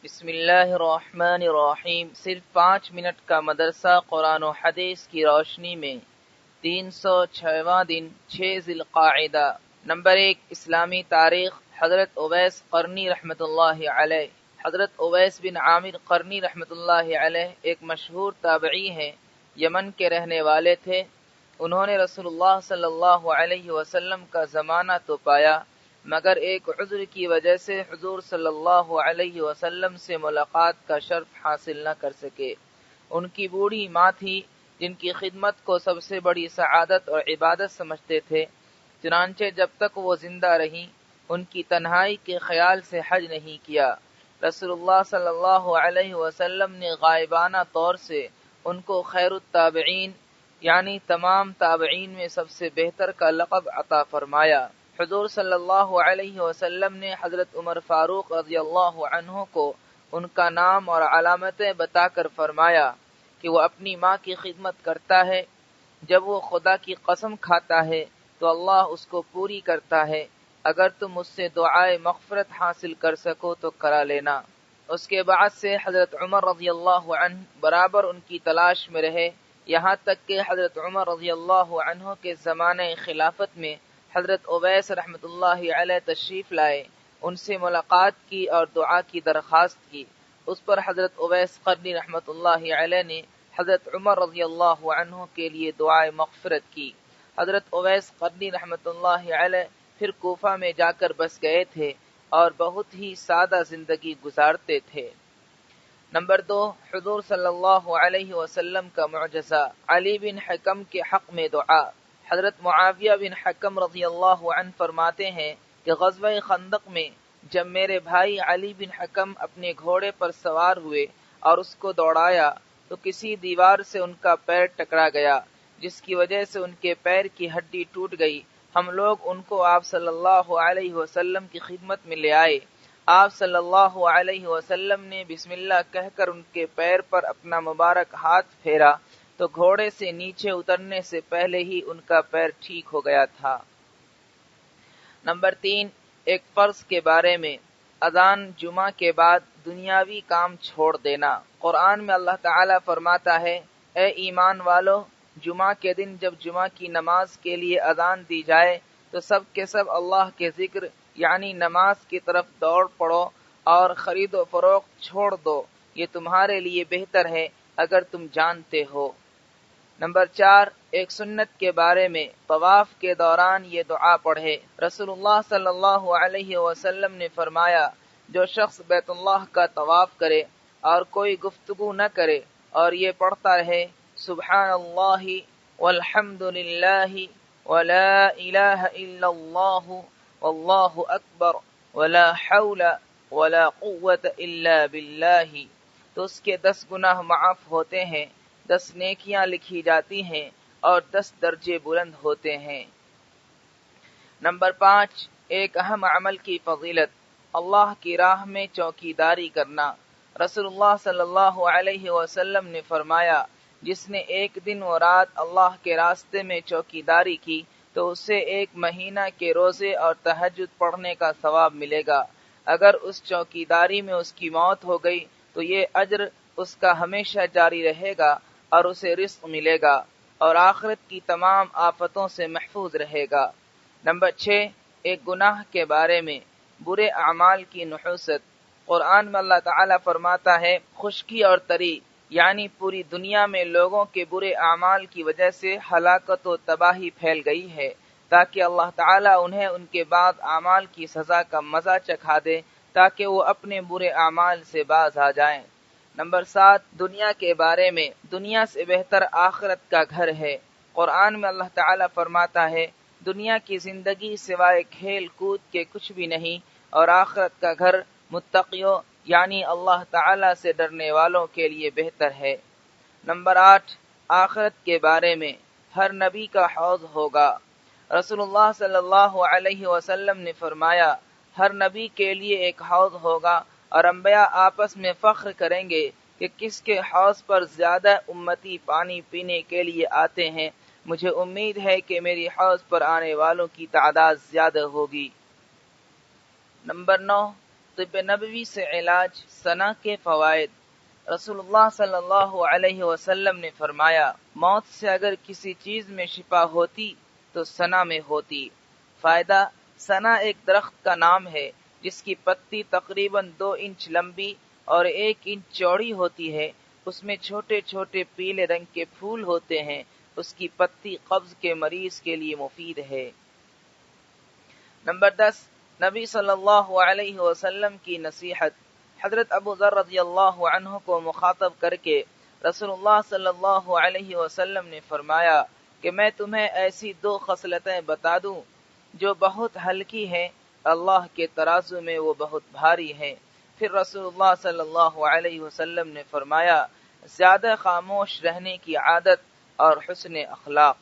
بسم اللہ الرحمن الرحیم۔ صرف 5 منٹ کا مدرسہ قرآن و حدیث کی روشنی میں 306واں دن 6 ذی القاعدہ۔ نمبر 1، اسلامی تاریخ۔ حضرت اویس قرنی رحمۃ اللہ علیہ۔ حضرت اویس بن عامر قرنی رحمۃ اللہ علیہ ایک مشہور تابعی ہیں، یمن کے رہنے والے تھے۔ انہوں نے رسول اللہ صلی اللہ علیہ وسلم کا زمانہ تو پایا، مگر ایک عذر کی وجہ سے حضور صلی اللہ علیہ وسلم سے ملاقات کا شرف حاصل نہ کر سکے۔ ان کی بوڑھی ماں تھی، جن کی خدمت کو سب سے بڑی سعادت اور عبادت سمجھتے تھے، چنانچہ جب تک وہ زندہ رہیں ان کی تنہائی کے خیال سے حج نہیں کیا۔ رسول اللہ صلی اللہ علیہ وسلم نے غائبانہ طور سے ان کو خیر التابعین، یعنی تمام تابعین میں سب سے بہتر کا لقب عطا فرمایا۔ حضور صلی اللہ علیہ وسلم نے حضرت عمر فاروق رضی اللہ عنہ کو ان کا نام اور علامتیں بتا کر فرمایا کہ وہ اپنی ماں کی خدمت کرتا ہے، جب وہ خدا کی قسم کھاتا ہے تو اللہ اس کو پوری کرتا ہے۔ اگر تم مجھ سے دعائے مغفرت حاصل کر سکو تو کرا لینا۔ اس کے بعد سے حضرت عمر رضی اللہ عنہ برابر ان کی تلاش میں رہے، یہاں تک کہ حضرت عمر رضی اللہ عنہ کے زمانے خلافت میں حضرت اویس رحمۃ اللہ علیہ تشریف لائے، ان سے ملاقات کی اور دعا کی درخواست کی۔ اس پر حضرت اویس قرنی رحمۃ اللہ علیہ نے حضرت عمر رضی اللہ عنہ کے لیے دعائے مغفرت کی۔ حضرت اویس قرنی رحمۃ اللہ علیہ پھر کوفہ میں جا کر بس گئے تھے اور بہت ہی سادہ زندگی گزارتے تھے۔ نمبر 2، حضور صلی اللہ علیہ وسلم کا معجزہ۔ علی بن حکم کے حق میں دعا۔ حضرت معاویہ بن حکم رضی اللہ عنہ فرماتے ہیں کہ غزوہ خندق میں جب میرے بھائی علی بن حکم اپنے گھوڑے پر سوار ہوئے اور اس کو دوڑایا تو کسی دیوار سے ان کا پیر ٹکرا گیا، جس کی وجہ سے ان کے پیر کی ہڈی ٹوٹ گئی۔ ہم لوگ ان کو آپ صلی اللہ علیہ وسلم کی خدمت میں لے آئے۔ آپ صلی اللہ علیہ وسلم نے بسم اللہ کہہ کر ان کے پیر پر اپنا مبارک ہاتھ پھیرا تو گھوڑے سے نیچے اترنے سے پہلے ہی ان کا پیر ٹھیک ہو گیا تھا۔ نمبر 3، ایک فرض کے بارے میں۔ اذان جمعہ کے بعد دنیاوی کام چھوڑ دینا۔ قرآن میں اللہ تعالیٰ فرماتا ہے، اے ایمان والو، جمعہ کے دن جب جمعہ کی نماز کے لیے اذان دی جائے تو سب کے سب اللہ کے ذکر یعنی نماز کی طرف دوڑ پڑو اور خرید و فروخت چھوڑ دو، یہ تمہارے لیے بہتر ہے اگر تم جانتے ہو۔ نمبر 4، ایک سنت کے بارے میں۔ طواف کے دوران یہ دعا پڑھے۔ رسول اللہ صلی اللہ علیہ وسلم نے فرمایا، جو شخص بیت اللہ کا طواف کرے اور کوئی گفتگو نہ کرے اور یہ پڑھتا رہے، سبحان اللہ والحمد للہ ولا الہ الا اللہ واللہ اکبر ولا حول ولا قوة الا باللہ، تو اس کے 10 گناہ معاف ہوتے ہیں، 10 نیکیاں لکھی جاتی ہیں اور 10 درجے بلند ہوتے ہیں۔ نمبر 5، ایک اہم عمل کی فضیلت۔ اللہ کی راہ میں چوکیداری کرنا۔ رسول اللہ صلی اللہ علیہ وسلم نے فرمایا، جس نے ایک دن و رات اللہ کے راستے میں چوکیداری کی تو اسے 1 مہینہ کے روزے اور تہجد پڑھنے کا ثواب ملے گا۔ اگر اس چوکیداری میں اس کی موت ہو گئی تو یہ اجر اس کا ہمیشہ جاری رہے گا اور اسے رزق ملے گا اور آخرت کی تمام آفتوں سے محفوظ رہے گا۔ نمبر 6، ایک گناہ کے بارے میں۔ برے اعمال کی نحوست۔ قرآن میں اللہ تعالیٰ فرماتا ہے، خشکی اور تری یعنی پوری دنیا میں لوگوں کے برے اعمال کی وجہ سے ہلاکت و تباہی پھیل گئی ہے، تاکہ اللہ تعالیٰ انہیں ان کے بعد اعمال کی سزا کا مزہ چکھا دے تاکہ وہ اپنے برے اعمال سے باز آ جائیں۔ نمبر 7، دنیا کے بارے میں۔ دنیا سے بہتر آخرت کا گھر ہے۔ قرآن میں اللہ تعالیٰ فرماتا ہے، دنیا کی زندگی سوائے کھیل کود کے کچھ بھی نہیں اور آخرت کا گھر متقیوں یعنی اللہ تعالیٰ سے ڈرنے والوں کے لیے بہتر ہے۔ نمبر 8، آخرت کے بارے میں۔ ہر نبی کا حوض ہوگا۔ رسول اللہ صلی اللہ علیہ وسلم نے فرمایا، ہر نبی کے لیے ایک حوض ہوگا اور انبیاء آپس میں فخر کریں گے کہ کس کے حوض پر زیادہ امتی پانی پینے کے لیے آتے ہیں۔ مجھے امید ہے کہ میری حوض پر آنے والوں کی تعداد زیادہ ہوگی۔ نمبر 9، طب نبوی سے علاج سنا کے فوائد۔ رسول اللہ صلی اللہ علیہ وسلم نے فرمایا، موت سے اگر کسی چیز میں شفا ہوتی تو سنا میں ہوتی۔ فائدہ، سنا ایک درخت کا نام ہے جس کی پتی تقریباً 2 انچ لمبی اور 1 انچ چوڑی ہوتی ہے۔ اس میں چھوٹے چھوٹے پیلے رنگ کے پھول ہوتے ہیں۔ اس کی پتی قبض کے مریض کے لیے مفید ہے۔ نمبر 10، نبی صلی اللہ علیہ وسلم کی نصیحت۔ حضرت ابو ذر رضی اللہ عنہ کو مخاطب کر کے رسول اللہ صلی اللہ علیہ وسلم نے فرمایا کہ میں تمہیں ایسی 2 خصلتیں بتا دوں جو بہت ہلکی ہیں، اللہ کے ترازو میں وہ بہت بھاری ہیں۔ پھر رسول اللہ صلی اللہ علیہ وسلم نے فرمایا، زیادہ خاموش رہنے کی عادت اور حسن اخلاق۔